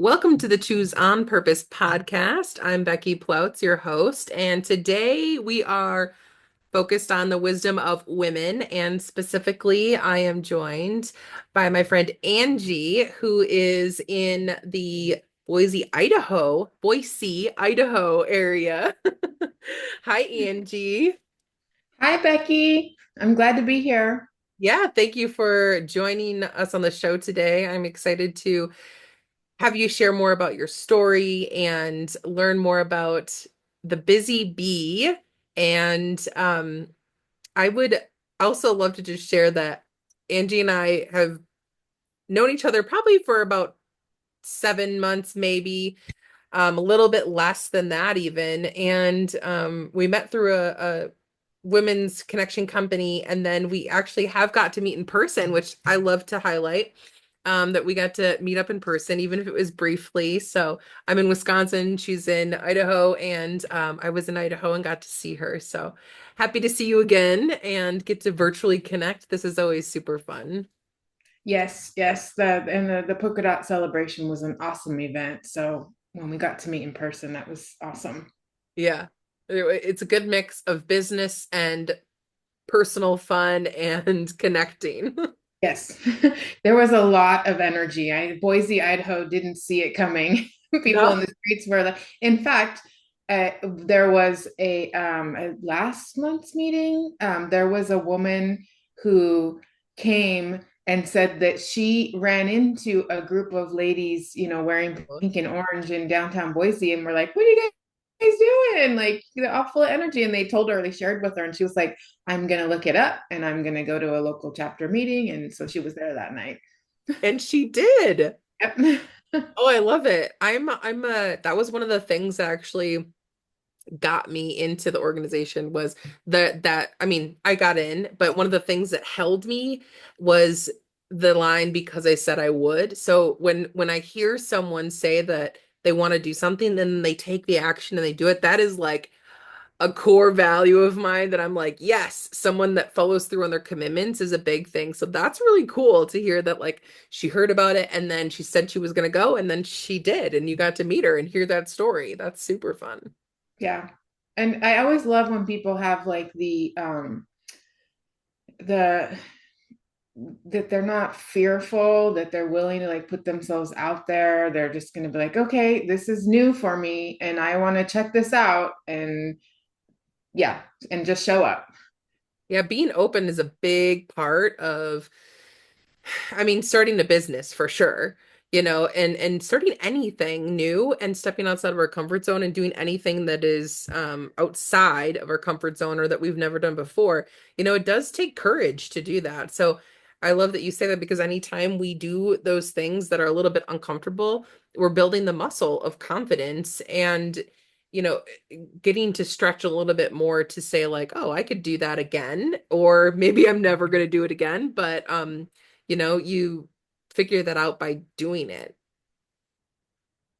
Welcome to the Choose on Purpose podcast. I'm Becky Ploutz, your host, and today we are focused on the wisdom of women. And specifically, I am joined by my friend Angie, who is in the Boise, Idaho area. Hi, Angie. Hi, Becky. I'm glad to be here. Yeah, thank you for joining us on the show today. I'm excited to have you share more about your story and learn more about the busy bee. And I would also love to just share that Angie and I have known each other probably for about 7 months, maybe a little bit less than that even. And we met through a women's connection company, and then we actually have got to meet in person, which I love to highlight. That we got to meet up in person, even if it was briefly. So I'm in Wisconsin, she's in Idaho, and I was in Idaho and got to see her. So happy to see you again and get to virtually connect. This is always super fun. Yes, yes. The polka dot celebration was an awesome event. So when we got to meet in person, that was awesome. Yeah. It's a good mix of business and personal fun and connecting. Yes, there was a lot of energy. Boise, Idaho didn't see it coming. People in No. the streets were like, in fact, there was a last month's meeting. There was a woman who came and said that she ran into a group of ladies, wearing pink and orange in downtown Boise, and we're like, "What are you guys doing?" Like, they're all full of energy. And they shared with her, and she was like, I'm going to look it up and I'm going to go to a local chapter meeting. And so she was there that night. And she did. Yep. Oh, I love it. That was one of the things that actually got me into the organization was that I mean, I got in, but one of the things that held me was the line because I said I would. So when I hear someone say that they want to do something, then they take the action and they do it, that is like a core value of mine that I'm like, yes, someone that follows through on their commitments is a big thing. So that's really cool to hear that like she heard about it and then she said she was going to go and then she did and you got to meet her and hear that story. That's super fun. Yeah. And I always love when people have like the that they're not fearful, that they're willing to like put themselves out there. They're just going to be like, okay, this is new for me and I want to check this out. And yeah, and just show up. Yeah, being open is a big part of, I mean, starting a business for sure, and starting anything new and stepping outside of our comfort zone and doing anything that is outside of our comfort zone or that we've never done before. It does take courage to do that. So I love that you say that because anytime we do those things that are a little bit uncomfortable, we're building the muscle of confidence and, you know, getting to stretch a little bit more to say like, oh, I could do that again, or maybe I'm never going to do it again, but you figure that out by doing it.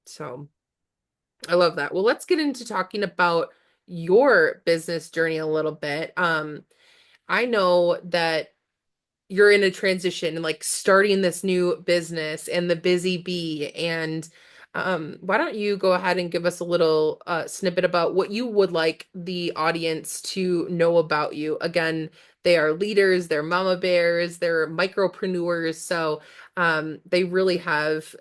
So I love that. Well, let's get into talking about your business journey a little bit. I know that you're in a transition and like starting this new business and the busy bee. And why don't you go ahead and give us a little snippet about what you would like the audience to know about you? Again, they are leaders, they're mama bears, they're micropreneurs. So they really have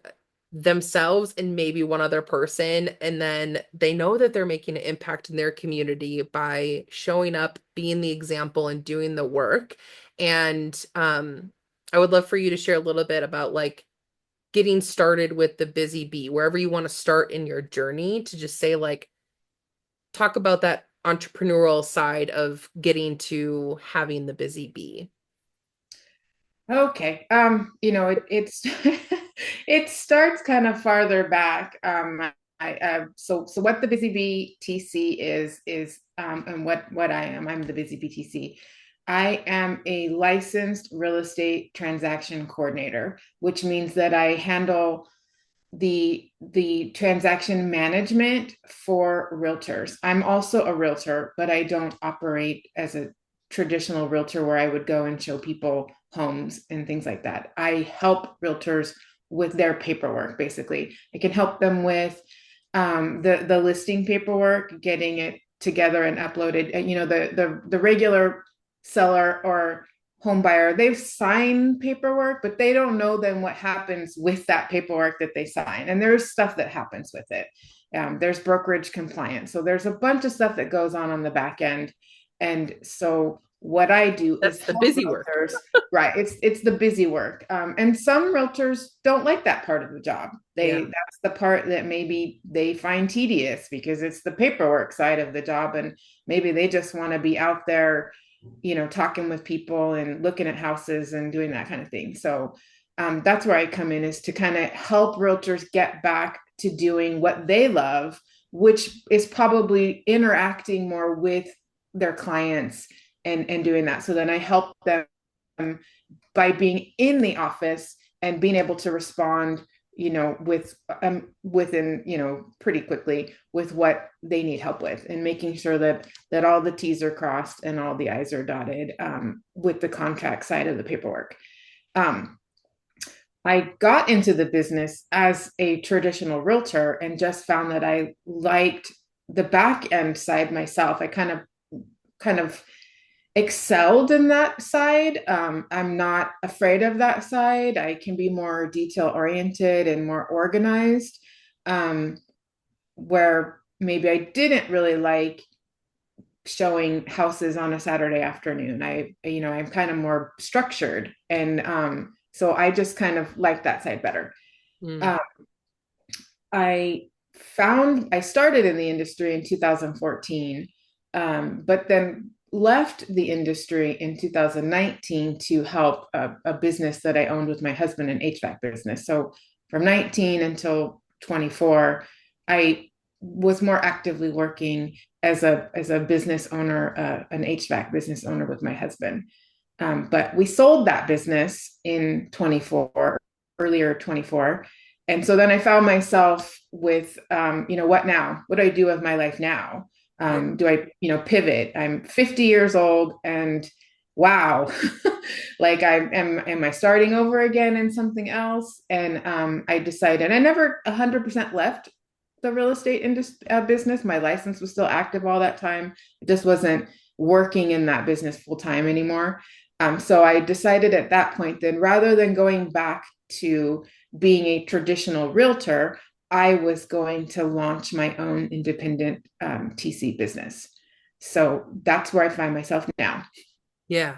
themselves and maybe one other person, and then they know that they're making an impact in their community by showing up, being the example, and doing the work. And I would love for you to share a little bit about like getting started with the busy bee, wherever you want to start in your journey, to just say like talk about that entrepreneurial side of getting to having the busy bee. Okay. It's it starts kind of farther back. So what the Busy Bee TC is and what I am. I'm the Busy Bee TC. I am a licensed real estate transaction coordinator, which means that I handle the transaction management for realtors. I'm also a realtor, but I don't operate as a traditional realtor where I would go and show people homes and things like that. I help realtors with their paperwork. Basically, I can help them with the listing paperwork, getting it together and uploaded. And, the regular seller or home buyer, they've signed paperwork, but they don't know then what happens with that paperwork that they sign. And there's stuff that happens with it. There's brokerage compliance. So there's a bunch of stuff that goes on the back end. And so what I do is That's the help busy work. realtors. Right. It's the busy work. And some realtors don't like that part of the job. Yeah. That's the part that maybe they find tedious because it's the paperwork side of the job. And maybe they just want to be out there, talking with people and looking at houses and doing that kind of thing. So that's where I come in, is to kind of help realtors get back to doing what they love, which is probably interacting more with their clients and doing that. So then I help them by being in the office and being able to respond, with within, pretty quickly with what they need help with, and making sure that all the T's are crossed and all the I's are dotted, with the contract side of the paperwork. Um, I got into the business as a traditional realtor and just found that I liked the back end side myself. I kind of excelled in that side. I'm not afraid of that side. I can be more detail oriented and more organized, um, where maybe I didn't really like showing houses on a Saturday afternoon. I'm kind of more structured. And so I just kind of like that side better. Mm. Um, I started in the industry in 2014, but then left the industry in 2019 to help a business that I owned with my husband, an HVAC business. So from 19 until 24, I was more actively working as a business owner, an HVAC business owner with my husband. But we sold that business in 24, earlier 24. And so then I found myself with, what now? What do I do with my life now? Yeah. Do I, pivot? I'm 50 years old and wow, like am I starting over again in something else? And I decided I never 100% left the real estate business. My license was still active all that time. It just wasn't working in that business full time anymore. So I decided at that point, then rather than going back to being a traditional realtor, I was going to launch my own independent TC business. So that's where I find myself now. Yeah.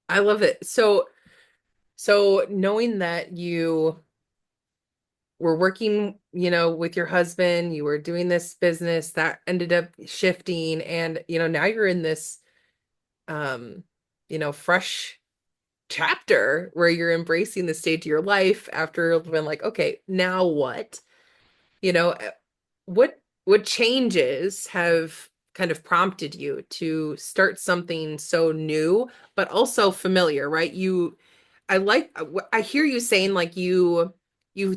I love it. So knowing that you were working, with your husband, you were doing this business that ended up shifting, and now you're in this um, fresh chapter where you're embracing the stage of your life after been like, okay, now what? You know, uh, what changes have kind of prompted you to start something so new, but also familiar, right? I hear you saying like you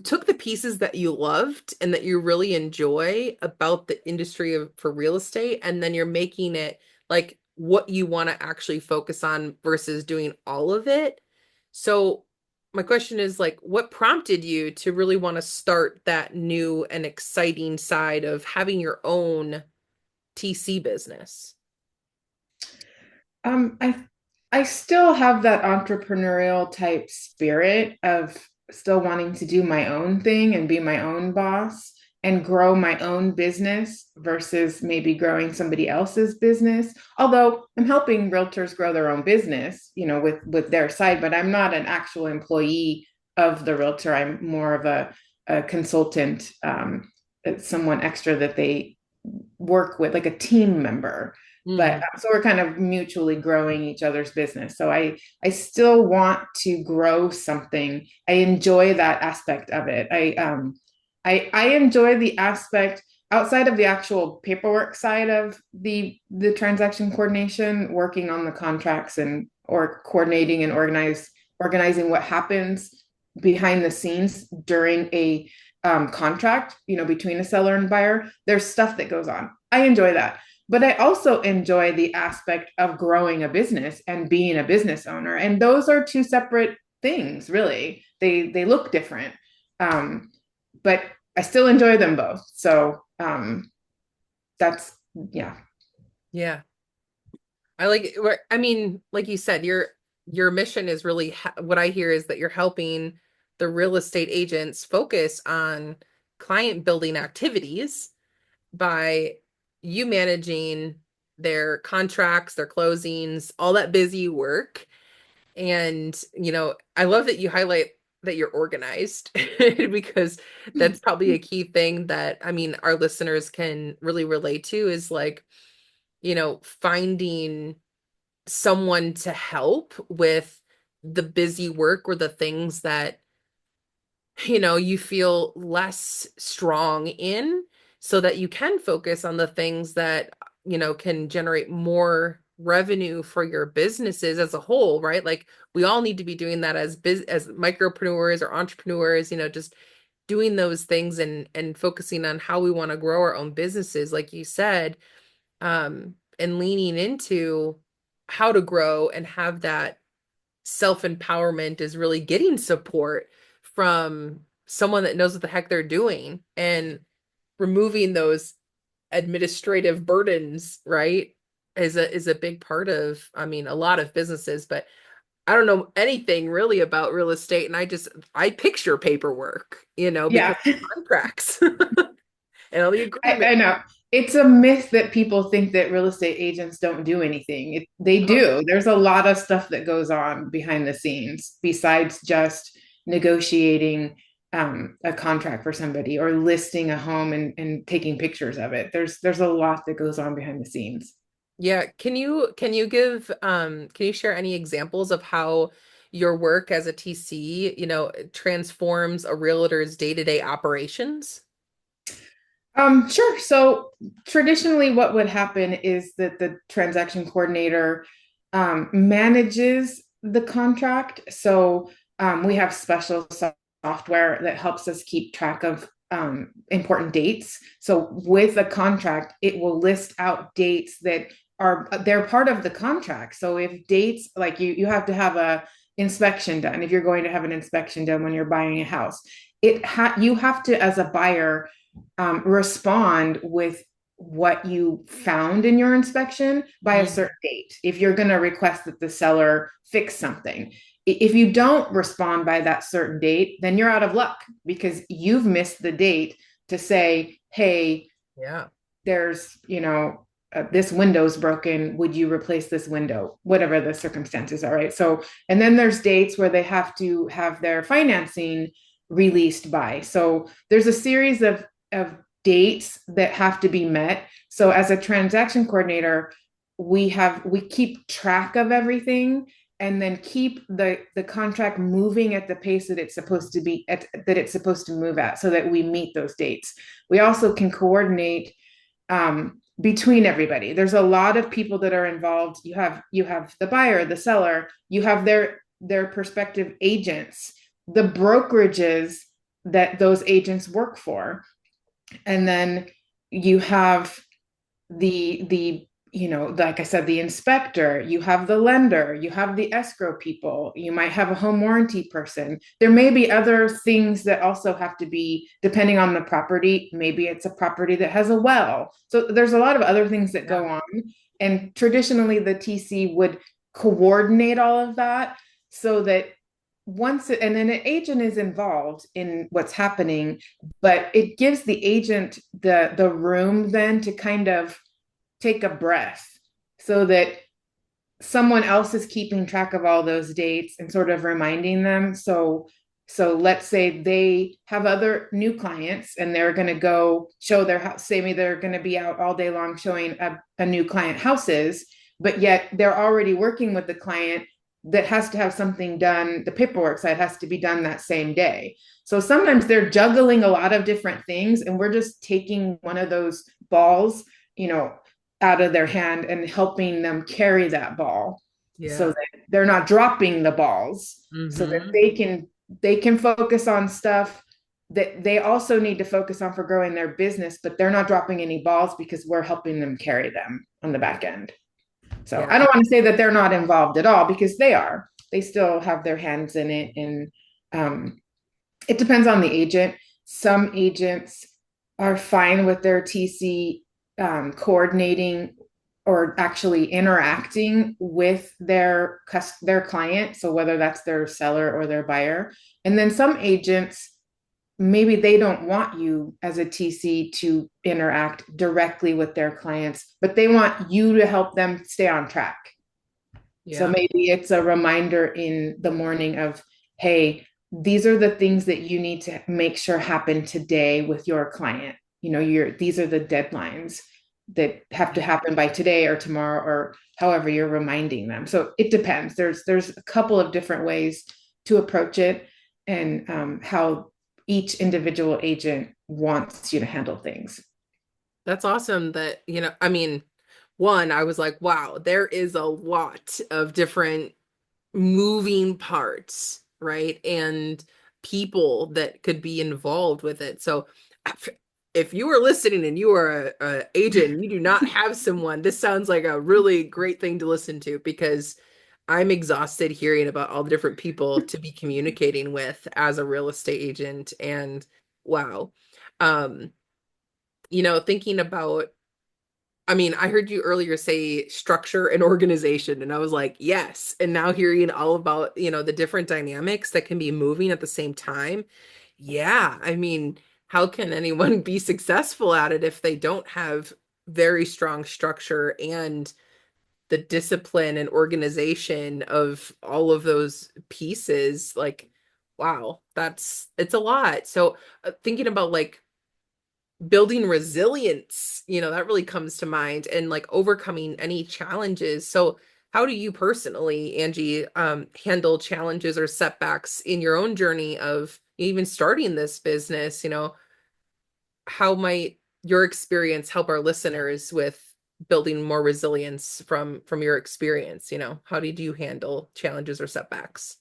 took the pieces that you loved and that you really enjoy about the industry for real estate, and then you're making it like what you want to actually focus on versus doing all of it. So my question is like, what prompted you to really want to start that new and exciting side of having your own TC business? I still have that entrepreneurial type spirit of still wanting to do my own thing and be my own boss and grow my own business versus maybe growing somebody else's business. Although I'm helping realtors grow their own business, with their side, but I'm not an actual employee of the realtor. I'm more of a consultant, someone extra that they work with, like a team member. But Hmm. so we're kind of mutually growing each other's business. So I still want to grow something. I enjoy that aspect of it. I enjoy the aspect outside of the actual paperwork side of the transaction coordination, working on the contracts and or coordinating and organizing what happens behind the scenes during a contract, between a seller and buyer. There's stuff that goes on. I enjoy that. But I also enjoy the aspect of growing a business and being a business owner. And those are two separate things, really. They look different. Um, but I still enjoy them both. So that's, yeah. Yeah. I like I mean, like you said, your mission is really what I hear is that you're helping the real estate agents focus on client building activities by you managing their contracts, their closings, all that busy work. And, I love that you highlight that you're organized because that's probably a key thing that, I mean, our listeners can really relate to is like, finding someone to help with the busy work or the things that you feel less strong in so that you can focus on the things that, can generate more revenue for your businesses as a whole, right? Like we all need to be doing that as micropreneurs or entrepreneurs, just doing those things and focusing on how we want to grow our own businesses, like you said, and leaning into how to grow and have that self-empowerment is really getting support from someone that knows what the heck they're doing and removing those administrative burdens, right? Is a big part of, I mean, a lot of businesses, but I don't know anything really about real estate and I picture paperwork, because Yeah. of contracts and all the I agreements. know. It's a myth that people think that real estate agents don't do anything. They Oh, do. There's a lot of stuff that goes on behind the scenes besides just negotiating a contract for somebody or listing a home and taking pictures of it. There's a lot that goes on behind the scenes. yeah. Can you share any examples of how your work as a TC, transforms a realtor's day-to-day operations? Sure. So traditionally, what would happen is that the transaction coordinator manages the contract. So we have special software that helps us keep track of important dates. So with a contract, it will list out dates that they're part of the contract. So if dates like you have to have a inspection done, if you're going to have an inspection done when you're buying a house, you have to as a buyer respond with what you found in your inspection by a Mm, certain date. If you're going to request that the seller fix something, if you don't respond by that certain date, then you're out of luck because you've missed the date to say, hey, yeah. there's, this window's broken. Would you replace this window? Whatever the circumstances are, right? So, and then there's dates where they have to have their financing released by. So there's a series of dates that have to be met. So as a transaction coordinator, we keep track of everything and then keep the contract moving at the pace that it's supposed to be at, that it's supposed to move at so that we meet those dates. We also can coordinate between everybody. There's a lot of people that are involved. You have the buyer, the seller, you have their prospective agents, the brokerages that those agents work for, and then you have the like I said, the inspector, you have the lender, you have the escrow people, you might have a home warranty person. There may be other things that also have to be, depending on the property, maybe it's a property that has a well. So there's a lot of other things that Yeah. go on. And traditionally, the TC would coordinate all of that so that and then an agent is involved in what's happening, but it gives the agent the room then to kind of take a breath so that someone else is keeping track of all those dates and sort of reminding them. So let's say they have other new clients and they're going to go show their house. Say maybe they're going to be out all day long showing a new client houses, but yet they're already working with the client that has to have something done. The paperwork side has to be done that same day. So sometimes they're juggling a lot of different things, and we're just taking one of those balls, you know, out of their hand and helping them carry that ball so Yeah. that they're not dropping the balls, so that Mm-hmm. they can focus on stuff that they also need to focus on for growing their business, but they're not dropping any balls because we're helping them carry them on the back end. So Yeah. I don't want to say that they're not involved at all because they are. They still have their hands in it, and um, It depends on the agent. Some agents are fine with their TC coordinating or actually interacting with their client. So whether that's their seller or their buyer, and then some agents maybe they don't want you as a TC to interact directly with their clients, but they want you to help them stay on track. So Yeah. maybe it's a reminder in the morning of, hey, these are the things that you need to make sure happen today with your client. These are the deadlines that have to happen by today or tomorrow or however you're reminding them. So it depends. There's a couple of different ways to approach it and how each individual agent wants you to handle things. That's awesome that, I mean, one, I was like, wow, there is a lot of different moving parts, right? And people that could be involved with it. So if you are listening and you are a agent and you do not have someone, this sounds like a really great thing to listen to because I'm exhausted hearing about all the different people to be communicating with as a real estate agent. And wow. Um, thinking about I mean, I heard you earlier say structure and organization, and I was like, yes. And now hearing all about, the different dynamics that can be moving at the same time. Yeah, I mean, how can anyone be successful at it if they don't have very strong structure and the discipline and organization of all of those pieces? Like, wow, it's a lot. So, thinking about like building resilience, that really comes to mind and like overcoming any challenges. So how do you personally, Angie, handle challenges or setbacks in your own journey of even starting this business? How might your experience help our listeners with building more resilience from your experience? How did you handle challenges or setbacks?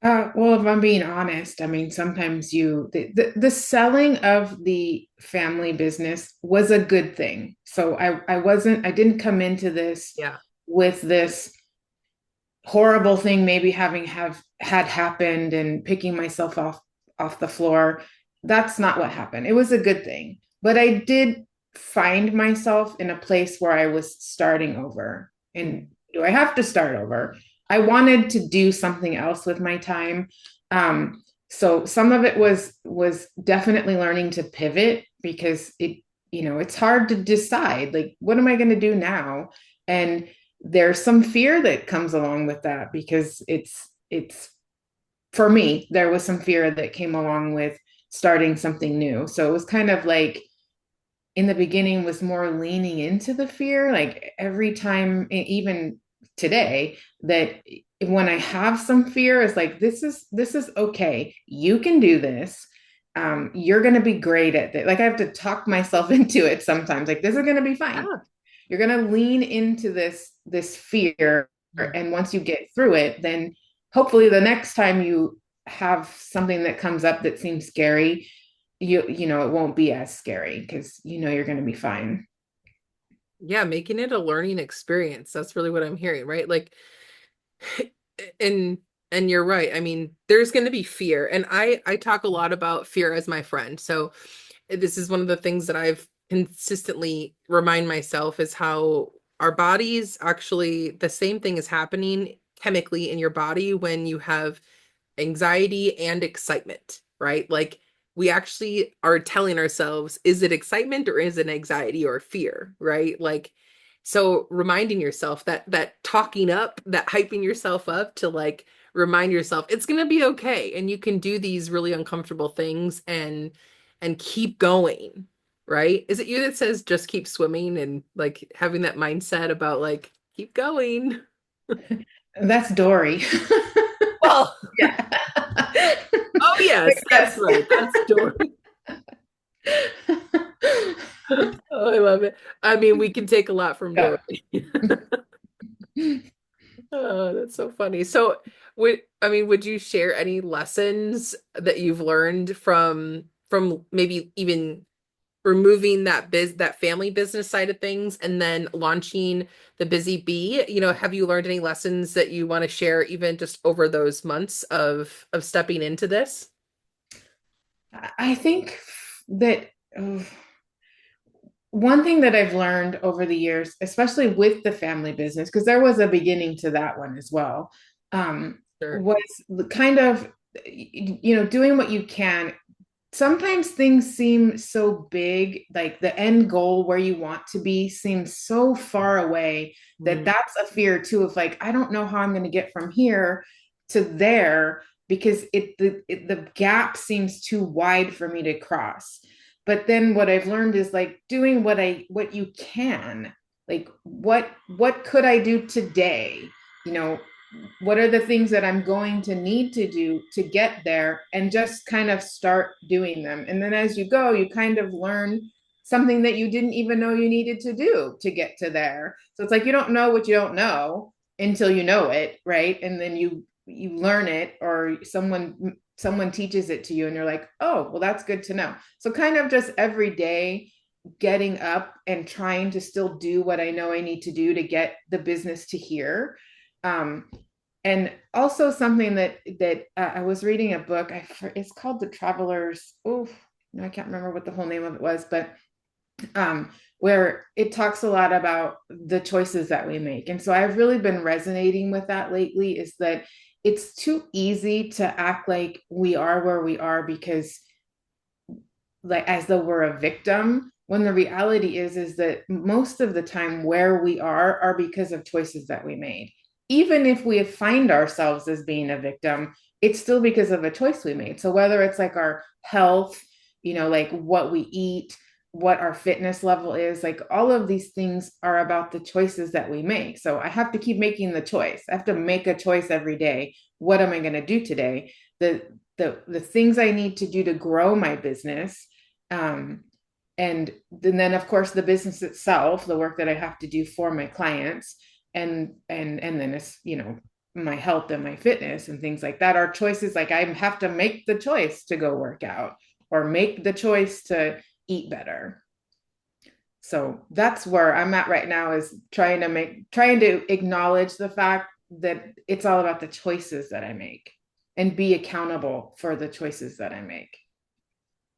Well, if I'm being honest, I mean, sometimes the selling of the family business was a good thing. So I didn't come into this Yeah. with this horrible thing maybe having have had happened and picking myself off the floor. That's not what happened. It was a good thing. But I did find myself in a place where I was starting over. And do I have to start over? I wanted to do something else with my time. So some of it was definitely learning to pivot because it's hard to decide like what am I going to do now? And there's some fear that comes along with that because it's for me there was some fear that came along with starting something new. So it was kind of like in the beginning was more leaning into the fear like every time even today that when I have some fear it's like this is okay, you can do this. You're going to be great at it. Like I have to talk myself into it sometimes like this is going to be fine. Yeah. You're going to lean into this fear, and once you get through it then hopefully the next time you have something that comes up that seems scary, it won't be as scary because you're going to be fine. Yeah, making it a learning experience. That's really what I'm hearing, right? Like and and you're right. I mean, there's going to be fear. And I talk a lot about fear as my friend. So this is one of the things that I've consistently remind myself is how our bodies actually the same thing is happening chemically in your body when you have anxiety and excitement, right? Like we actually are telling ourselves, is it excitement or is it anxiety or fear, right? Like, so reminding yourself that talking up, that hyping yourself up to like remind yourself it's gonna be okay, and you can do these really uncomfortable things and keep going, right? Is it you that says just keep swimming and like having that mindset about like keep going? That's Dory. Well, Yeah. oh yes, that's Yes. right. That's Dory. Oh, I love it. I mean, we can take a lot from Yeah. Dory. Oh, that's so funny. So, would you share any lessons that you've learned from maybe even removing that family business side of things and then launching the Busy Bee? Have you learned any lessons that you want to share even just over those months of stepping into this? I think that one thing that I've learned over the years, especially with the family business, because there was a beginning to that one as well, Sure. was kind of, doing what you can. Sometimes things seem so big, like the end goal where you want to be seems so far away that Mm, that's a fear too of like, I don't know how I'm going to get from here to there because the gap seems too wide for me to cross. But then what I've learned is like doing what you can. Like what could I do today? You know, what are the things that I'm going to need to do to get there, and just kind of start doing them. And then as you go, you kind of learn something that you didn't even know you needed to do to get to there. So it's like you don't know what you don't know until you know it, right? And then you learn it, or someone teaches it to you and you're like, "Oh, well that's good to know." So kind of just every day getting up and trying to still do what I know I need to do to get the business to here. Um, and also something that I was reading a book. It's called The Travelers. Oh, no, I can't remember what the whole name of it was, but um, where it talks a lot about the choices that we make. And so I've really been resonating with that lately. Is that it's too easy to act like we are where we are because like as though we're a victim, when the reality is that most of the time where we are because of choices that we made. Even if we find ourselves as being a victim, it's still because of a choice we made. So whether it's like our health, like what we eat, what our fitness level is, like all of these things are about the choices that we make. So I have to keep making the choice. I have to make a choice every day. What am I going to do today? The things I need to do to grow my business, um, and then of course the business itself, the work that I have to do for my clients, and then it's my health and my fitness and things like that are choices. Like I have to make the choice to go work out or make the choice to eat better. So that's where I'm at right now, is trying to acknowledge the fact that it's all about the choices that I make and be accountable for the choices that I make.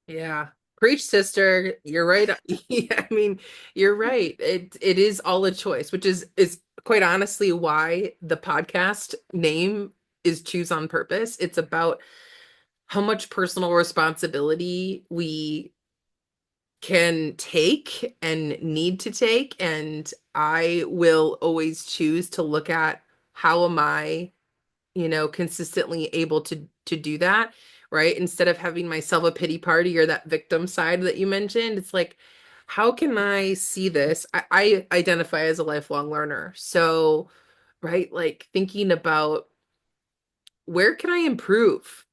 yeah. Preach, sister. You're right. Yeah, I mean, you're right. It is all a choice, which is quite honestly why the podcast name is Choose on Purpose. It's about how much personal responsibility we can take and need to take. And I will always choose to look at how am I, consistently able to do that, right? Instead of having myself a pity party or that victim side that you mentioned, it's like, how can I see this? I identify as a lifelong learner. So, right, like thinking about where can I improve,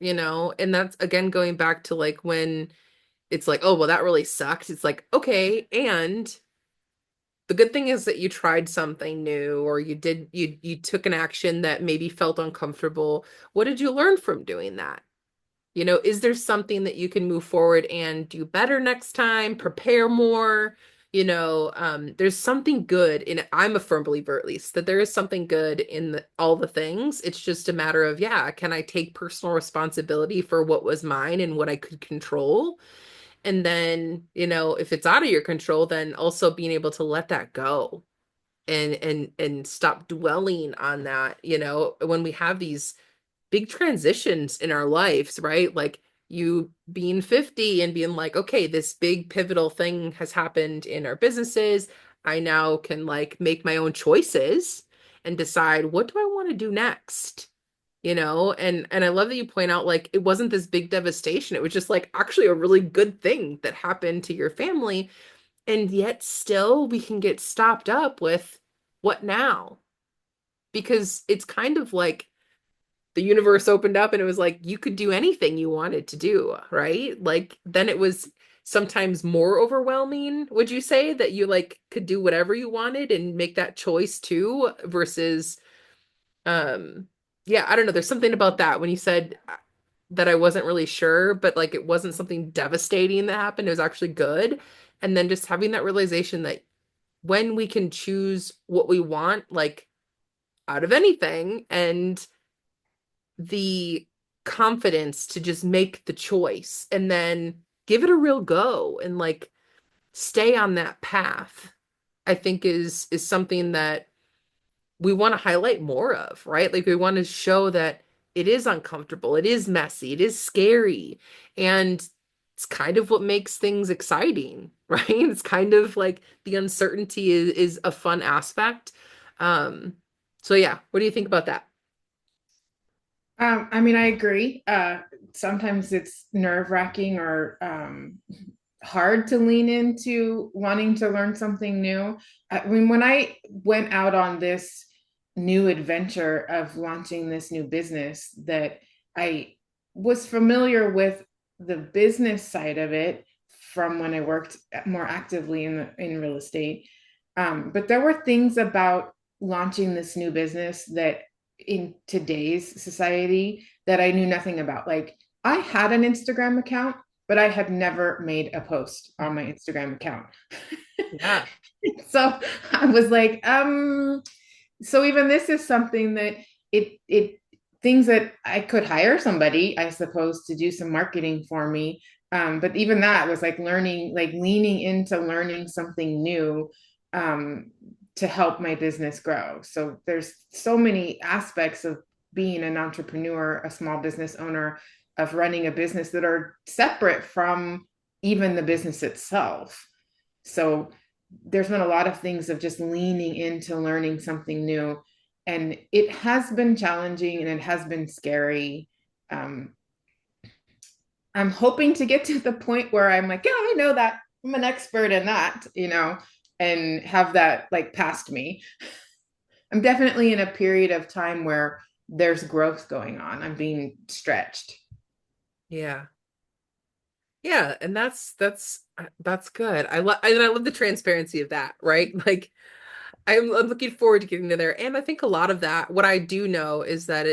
and that's again going back to like when it's like, oh, well, that really sucked. It's like, okay, and the good thing is that you tried something new or you took an action that maybe felt uncomfortable. What did you learn from doing that? Is there something that you can move forward and do better next time, prepare more? There's something good in it. I'm a firm believer, at least, that there is something good in all the things. It's just a matter of, yeah, can I take personal responsibility for what was mine and what I could control? And then, if it's out of your control, then also being able to let that go and stop dwelling on that, when we have these big transitions in our lives, right? Like you being 50 and being like, okay, this big pivotal thing has happened in our businesses. I now can like make my own choices and decide what do I want to do next? And I love that you point out like it wasn't this big devastation. It was just like actually a really good thing that happened to your family. And yet still we can get stopped up with what now? Because it's kind of like the universe opened up and it was like you could do anything you wanted to do, right? Like then it was sometimes more overwhelming, would you say, that you like could do whatever you wanted and make that choice too versus yeah, I don't know, there's something about that when you said that I wasn't really sure, but like it wasn't something devastating that happened, it was actually good. And then just having that realization that when we can choose what we want, like out of anything, and the confidence to just make the choice and then give it a real go and like stay on that path, I think is something that we want to highlight more of, right? Like we want to show that it is uncomfortable, it is messy, it is scary, and it's kind of what makes things exciting, right? It's kind of like the uncertainty is a fun aspect. Um, so yeah, what do you think about that? I mean, I agree. Sometimes it's nerve-wracking or hard to lean into wanting to learn something new. I mean, when I went out on this new adventure of launching this new business, that I was familiar with the business side of it from when I worked more actively in real estate. But there were things about launching this new business that in today's society that I knew nothing about. Like I had an Instagram account, but I had never made a post on my Instagram account. Yeah. So I was like, so even this is something that it things that I could hire somebody, I suppose, to do some marketing for me. But even that was like learning, like leaning into learning something new um, to help my business grow. So there's so many aspects of being an entrepreneur, a small business owner, of running a business that are separate from even the business itself. So there's been a lot of things of just leaning into learning something new. And it has been challenging and it has been scary. Um, I'm hoping to get to the point where I'm like, yeah, I know that. I'm an expert in that, and have that like past me. I'm definitely in a period of time where there's growth going on. I'm being stretched. Yeah. Yeah, and that's good. I love the transparency of that, right? Like I'm looking forward to getting to there. And I think a lot of that, what I do know is that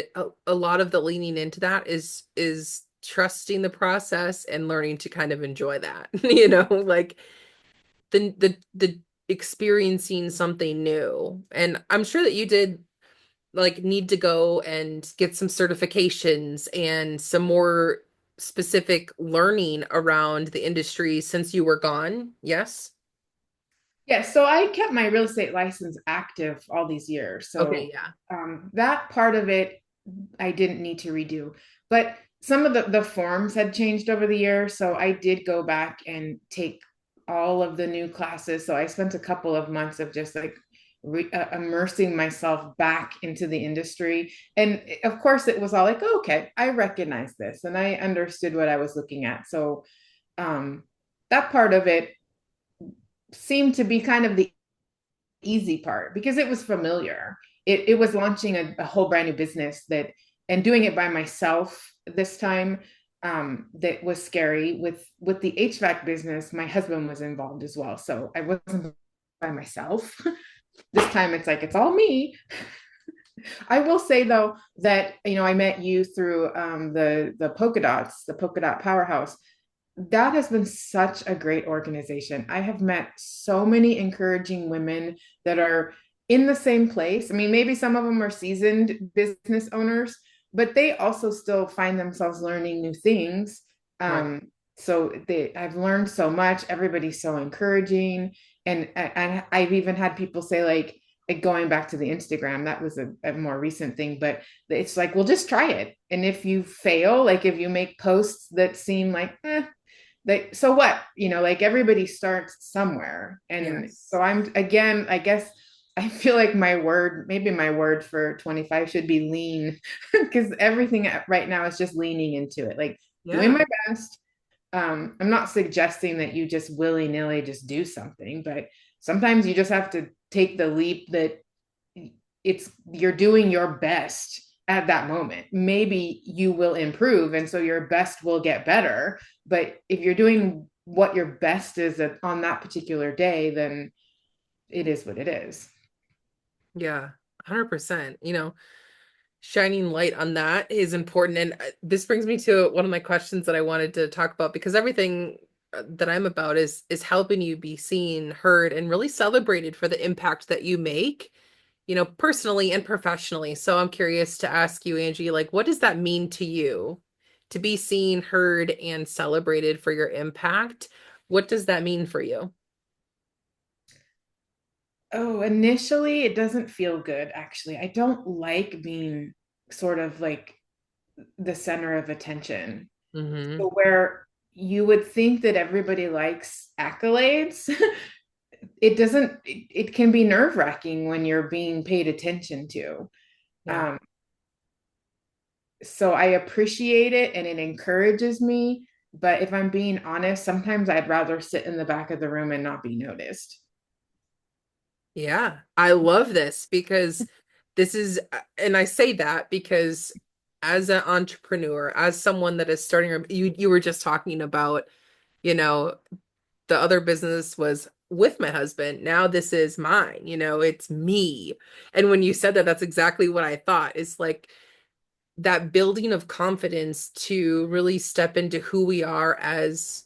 a lot of the leaning into that is trusting the process and learning to kind of enjoy that. Like the experiencing something new. And I'm sure that you did like need to go and get some certifications and some more specific learning around the industry since you were gone. Yes? Yeah, so I kept my real estate license active all these years. Okay, So yeah. that part of it, I didn't need to redo. But some of the forms had changed over the years. So I did go back and take all of the new classes. So I spent a couple of months of just like immersing myself back into the industry. And of course, it was all like, oh, okay, I recognize this and I understood what I was looking at. So um, that part of it seemed to be kind of the easy part because it was familiar. It was launching a whole brand new business that and doing it by myself this time. That was scary. With the HVAC business, my husband was involved as well, so I wasn't by myself. This time it's like it's all me. I will say though that I met you through the polka dots, the polka dot powerhouse. That has been such a great organization. I have met so many encouraging women that are in the same place. I mean, maybe some of them are seasoned business owners, but they also still find themselves learning new things. Right. I've learned so much. Everybody's so encouraging. And I've even had people say, like going back to the Instagram, that was a more recent thing, but it's like, well, just try it. And if you fail, like if you make posts that seem like, so what, like everybody starts somewhere. And Yes. so I'm, again, I guess I feel like maybe my word for 25 should be lean, because everything right now is just leaning into it, like doing Yeah. my best. I'm not suggesting that you just willy-nilly just do something, but sometimes you just have to take the leap that you're doing your best at that moment. Maybe you will improve, and so your best will get better. But if you're doing what your best is on that particular day, then it is what it is. Yeah. 100%. Shining light on that is important. And this brings me to one of my questions that I wanted to talk about because everything that I'm about is helping you be seen, heard, and really celebrated for the impact that you make personally and professionally. So I'm curious to ask you, Angie, like, what does that mean to you to be seen, heard, and celebrated for your impact? What does that mean for you? Oh, initially, it doesn't feel good, actually. I don't like being sort of like the center of attention. Hmm. So, where you would think that everybody likes accolades, it doesn't, it can be nerve-wracking when you're being paid attention to. Yeah. Um, so, I appreciate it and it encourages me. But if I'm being honest, sometimes I'd rather sit in the back of the room and not be noticed. Yeah. I love this because this is, and I say that because as an entrepreneur, as someone that is starting, you were just talking about, you know, the other business was with my husband. Now this is mine, it's me. And when you said that, that's exactly what I thought. It's like that building of confidence to really step into who we are as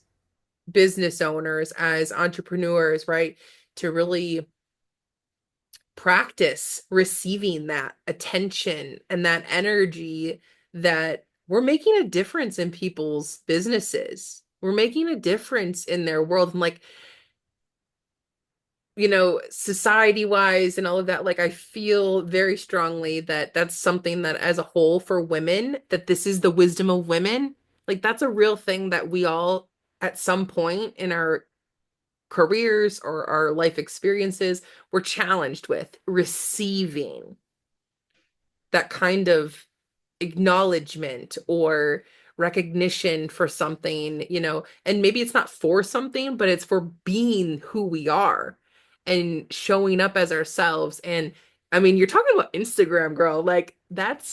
business owners, as entrepreneurs, right? To really practice receiving that attention and that energy that we're making a difference in people's businesses. We're making a difference in their world. And like, society wise and all of that, like I feel very strongly that that's something that as a whole for women, that this is the wisdom of women. Like that's a real thing that we all at some point in our careers or our life experiences were challenged with receiving that kind of acknowledgement or recognition for something, and maybe it's not for something, but it's for being who we are and showing up as ourselves. And I mean, you're talking about Instagram, girl. Like that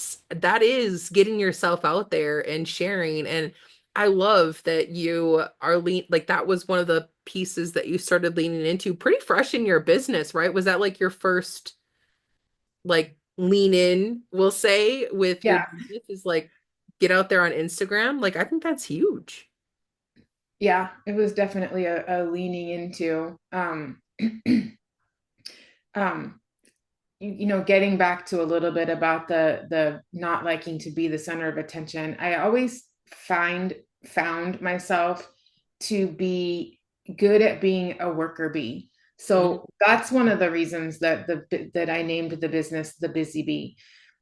is getting yourself out there and sharing. And I love that you are like that was one of the pieces that you started leaning into pretty fresh in your business, right? Was that like your first like lean in, we'll say, with your Yeah. business is like get out there on Instagram. Like I think that's huge. Yeah, it was definitely a leaning into um getting back to a little bit about the not liking to be the center of attention. I always found myself to be good at being a worker bee. Mhm. So that's one of the reasons that I named the business the Busy Bee,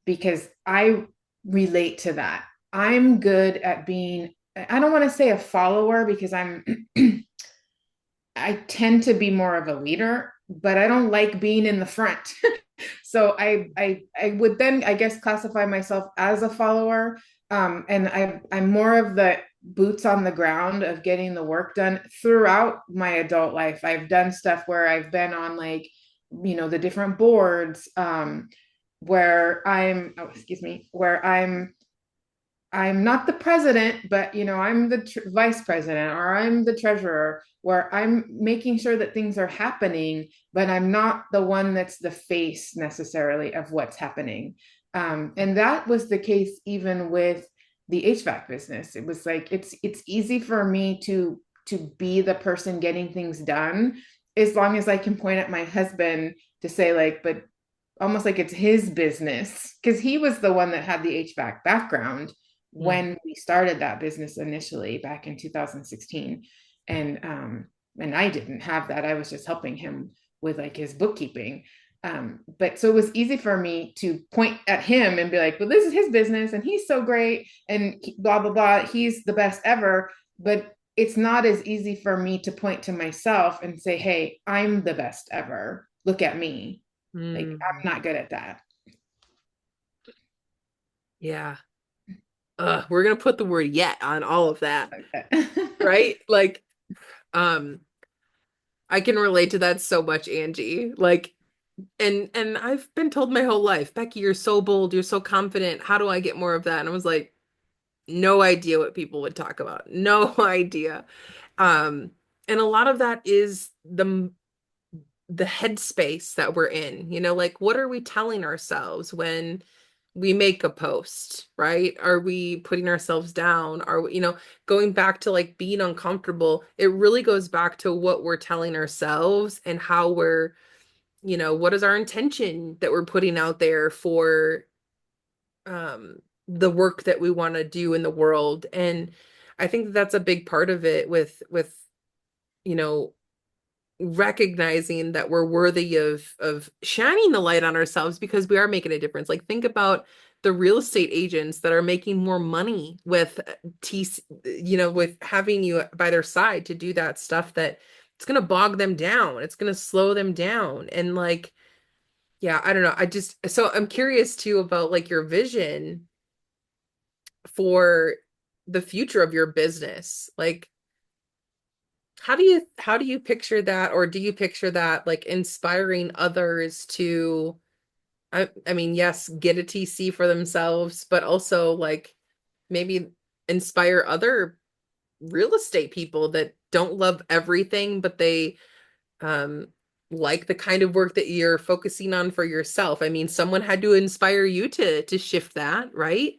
because I relate to that. I'm good at being, I don't want to say a follower because I tend to be more of a leader, but I don't like being in the front. So I would then I guess classify myself as a follower. And I'm more of the boots on the ground of getting the work done throughout my adult life. I've done stuff where I've been on like, the different boards, where I'm not the president, but I'm the vice president or I'm the treasurer, where I'm making sure that things are happening, but I'm not the one that's the face necessarily of what's happening. And that was the case even with the HVAC business. It was like it's easy for me to be the person getting things done as long as I can point at my husband to say like, but almost like it's his business because he was the one that had the HVAC background Mhm. when we started that business initially back in 2016. And I didn't have that. I was just helping him with like his bookkeeping. But so it was easy for me to point at him and be like, well, this is his business and he's so great and blah blah blah, he's the best ever. But it's not as easy for me to point to myself and say, hey, I'm the best ever, look at me. Like Mm. I'm not good at that. Yeah. We're gonna put the word yet on all of that, Okay. right? Like, um, I can relate to that so much, Angie. Like, and I've been told my whole life, Becky, you're so bold, you're so confident. How do I get more of that? And I was like, no idea what people would talk about. No idea. Um, and a lot of that is the headspace that we're in. Like what are we telling ourselves when we make a post, right? Are we putting ourselves down? Are we, going back to like being uncomfortable? It really goes back to what we're telling ourselves and how we're what is our intention that we're putting out there for the work that we want to do in the world. And I think that's a big part of it with you know recognizing that we're worthy of shining the light on ourselves because we are making a difference. Like think about the real estate agents that are making more money with TC, with having you by their side to do that stuff that it's going to bog them down. It's going to slow them down. And like, yeah, I don't know. So I'm curious too about like your vision for the future of your business. Like, how do you picture that, or do you picture that like inspiring others to I mean, yes, get a TC for themselves, but also like maybe inspire other real estate people that don't love everything, but they um like the kind of work that you're focusing on for yourself. I mean, someone had to inspire you to shift that, right?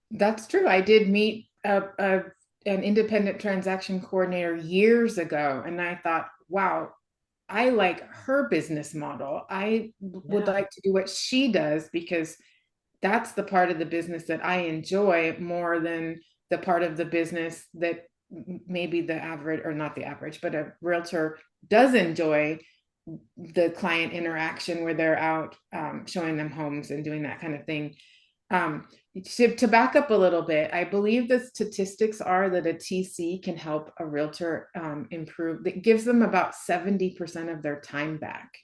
That's true. I did meet an independent transaction coordinator years ago, and I thought, wow, I like her business model. I would Yeah. like to do what she does because that's the part of the business that I enjoy more than the part of the business that maybe the average, or not the average, but a realtor does enjoy, the client interaction where they're out showing them homes and doing that kind of thing. Um, to back up a little bit, I believe the statistics are that a TC can help a realtor improve. It gives them about 70% of their time back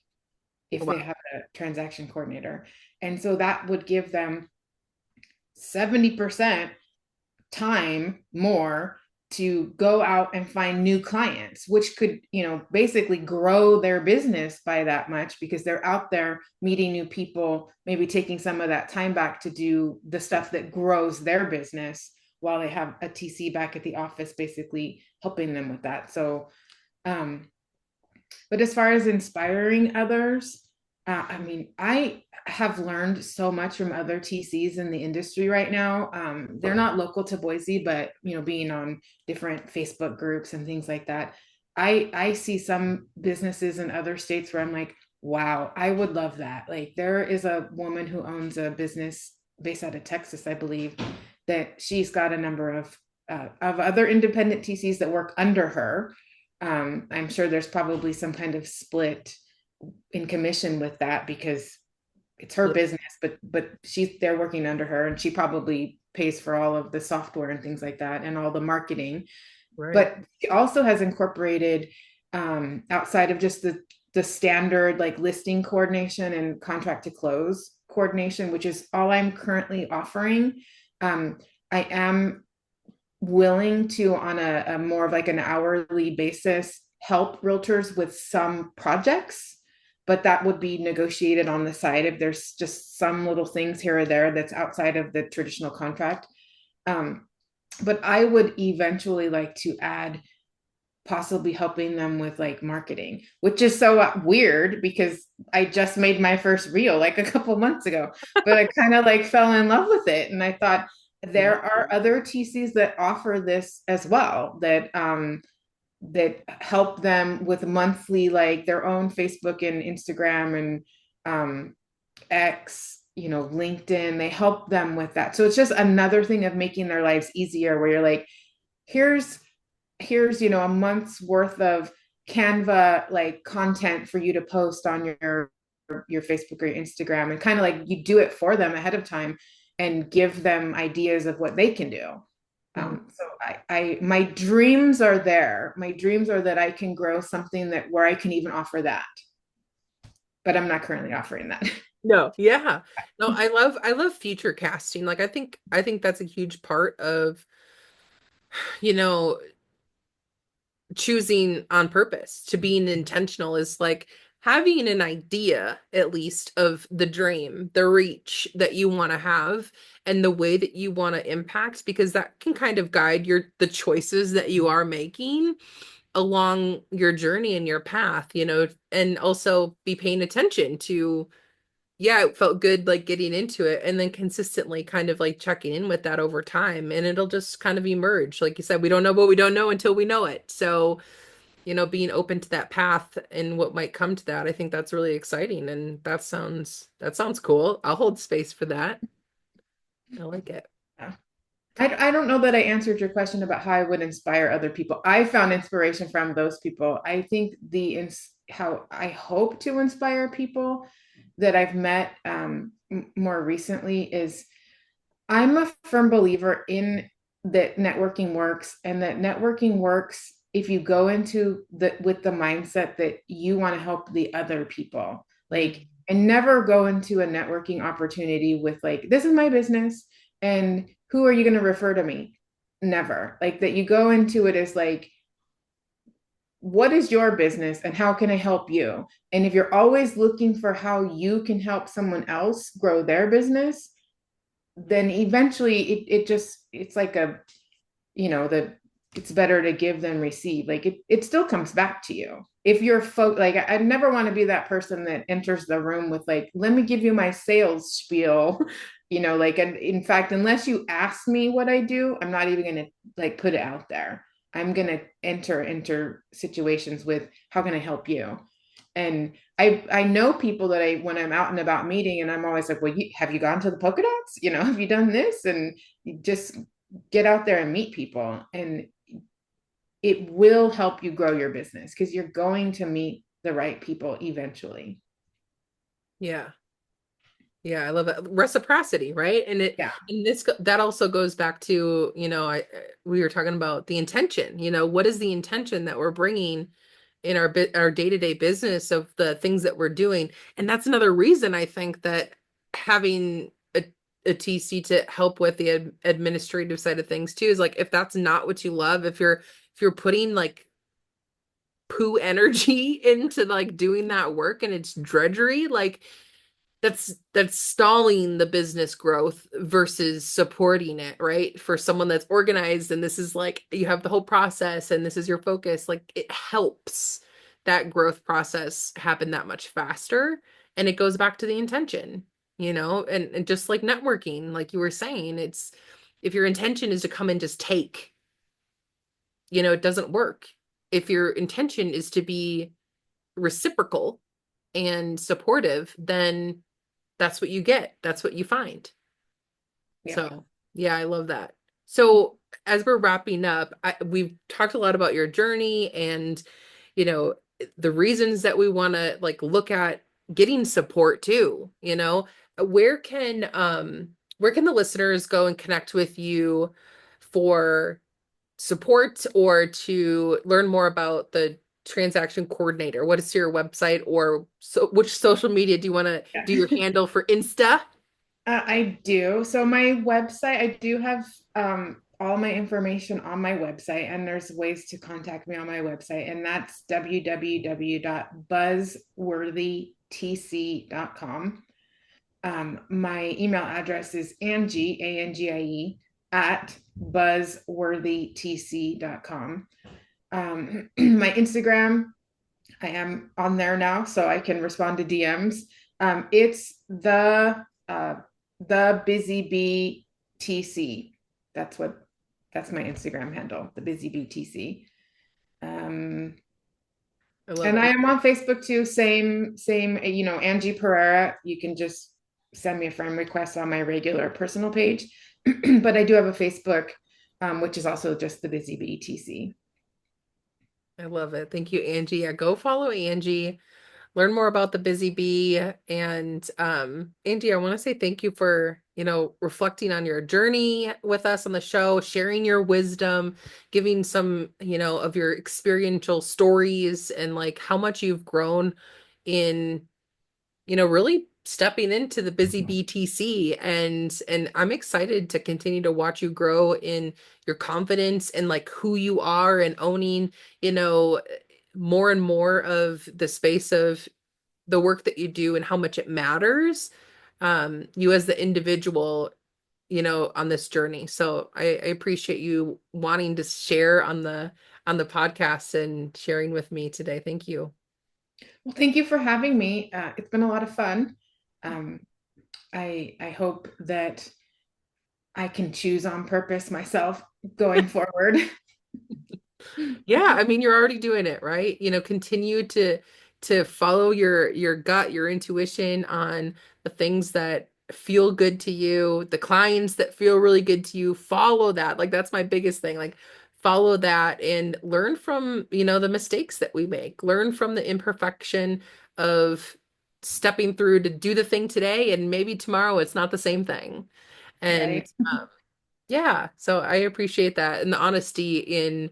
if they Wow. have a transaction coordinator. And so that would give them 70% time more to go out and find new clients, which could, basically grow their business by that much because they're out there meeting new people, maybe taking some of that time back to do the stuff that grows their business while they have a TC back at the office, basically helping them with that. So, um, but as far as inspiring others, I mean, I have learned so much from other TCs in the industry right now. They're not local to Boise, but being on different Facebook groups and things like that, I see some businesses in other states where I'm like, wow, I would love that. Like there is a woman who owns a business based out of Texas, I believe, that she's got a number of other independent TCs that work under her. I'm sure there's probably some kind of split in commission with that because it's her business, but they're working under her, and she probably pays for all of the software and things like that and all the marketing. Right. But she also has incorporated, outside of just the standard like listing coordination and contract to close coordination, which is all I'm currently offering. Um, I am willing to, on a more of like an hourly basis, help realtors with some projects, but that would be negotiated on the side if there's just some little things here or there that's outside of the traditional contract. um, but I would eventually like to add possibly helping them with like marketing, which is so weird because I just made my first reel like a couple months ago, but I kind of like fell in love with it. And I thought Yeah. there are other TCs that offer this as well, that help them with monthly, like their own Facebook and Instagram and X, LinkedIn. They help them with that. So it's just another thing of making their lives easier where you're like, here's a month's worth of Canva like content for you to post on your Facebook or your Instagram, and kind of like you do it for them ahead of time and give them ideas of what they can do. Mhm. So my dreams are there. My dreams are that I can grow something that where I can even offer that, but I'm not currently offering that. No, yeah. No, I love future casting. Like I think that's a huge part of, you know, choosing on purpose, to being intentional is like having an idea at least of the dream, the reach that you want to have and the way that you want to impact, because that can kind of guide the choices that you are making along your journey and your path, and also be paying attention to, yeah, it felt good like getting into it and then consistently kind of like checking in with that over time and it'll just kind of emerge. Like you said, we don't know what we don't know until we know it. So being open to that path and what might come to that. I think that's really exciting and that sounds cool. I'll hold space for that. I like it. Yeah. I don't know that I answered your question about how I would inspire other people. I found inspiration from those people. I think how I hope to inspire people that I've met more recently is I'm a firm believer in that networking works, and that networking works if you go into the with the mindset that you want to help the other people. Like, Mm. and never go into a networking opportunity with like, this is my business and who are you going to refer to me? Never. Like that you go into it as like, what is your business and how can I help you? And if you're always looking for how you can help someone else grow their business, then eventually it's like a, the it's better to give than receive. Like it still comes back to you if you're like I never want to be that person that enters the room with like, let me give you my sales spiel. Like, and in fact, unless you ask me what I do, I'm not even going to like put it out there. I'm going to enter situations with, how can I help you? And I know people that I, when I'm out and about meeting, and I'm always like, well, have you gone to the polka dots? Have you done this? And you just get out there and meet people, and it will help you grow your business because you're going to meet the right people eventually. Yeah. Yeah, I love it. Reciprocity, right? Yeah. That also goes back to, we were talking about the intention. What is the intention that we're bringing in our day-to-day business of the things that we're doing? And that's another reason I think that having a TC to help with the administrative side of things too is like, if that's not what you love, if you're putting like poo energy into like doing that work and it's drudgery, like that's stalling the business growth versus supporting it, right? For someone that's organized and this is like you have the whole process and this is your focus, like it helps that growth process happen that much faster. And it goes back to the intention, and just like networking, like you were saying, it's if your intention is to come and just take, it doesn't work. If your intention is to be reciprocal and supportive, then that's what you get. That's what you find. Yeah. So, yeah, I love that. So, as we're wrapping up, we've talked a lot about your journey and, you know, the reasons that we want to like look at getting support too, Where can where can the listeners go and connect with you for support or to learn more about the transaction coordinator? What is your website or which social media do you want to Yeah. do your handle for Insta? I do. So my website, I do have all my information on my website, and there's ways to contact me on my website, and that's www.buzzworthytc.com. My email address is Angie, Angie, at buzzworthytc.com. My Instagram, I am on there now, so I can respond to DMs. It's the Busy Bee TC. That's my Instagram handle, the Busy Bee TC. Um, I love and I it. am on Facebook too. Same. Angie Periera. You can just send me a friend request on my regular personal page, but I do have a Facebook, which is also just the Busy Bee TC. I love it. Thank you, Angie. Yeah, go follow Angie. Learn more about the Busy Bee. And Angie, I want to say thank you for, reflecting on your journey with us on the show, sharing your wisdom, giving some, of your experiential stories and like how much you've grown in, really stepping into the Busy BTC. And I'm excited to continue to watch you grow in your confidence and like who you are and owning, you know, more and more of the space of the work that you do and how much it matters, you as the individual, on this journey. So I appreciate you wanting to share on the podcast and sharing with me today. Thank you. Well, thank you for having me. It's been a lot of fun. Um, I hope that I can choose on purpose myself going forward. Yeah, I mean, you're already doing it, right? Continue to follow your gut, your intuition on the things that feel good to you, the clients that feel really good to you. Follow that. Like that's my biggest thing. Like follow that and learn from, the mistakes that we make. Learn from the imperfection of stepping through to do the thing today and maybe tomorrow it's not the same thing. And Right. yeah, so I appreciate that and the honesty in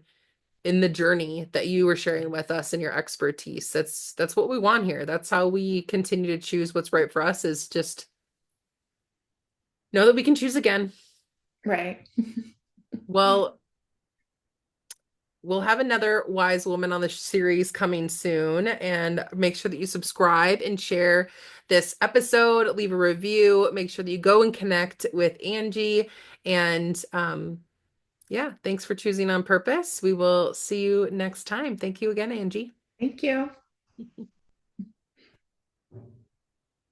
the journey that you were sharing with us and your expertise. That's what we want here. That's how we continue to choose what's right for us is just know that we can choose again. Right. Well, we'll have another wise woman on the series coming soon and make sure that you subscribe and share this episode, leave a review, make sure that you go and connect with Angie and yeah, thanks for choosing on purpose. We will see you next time. Thank you again, Angie. Thank you.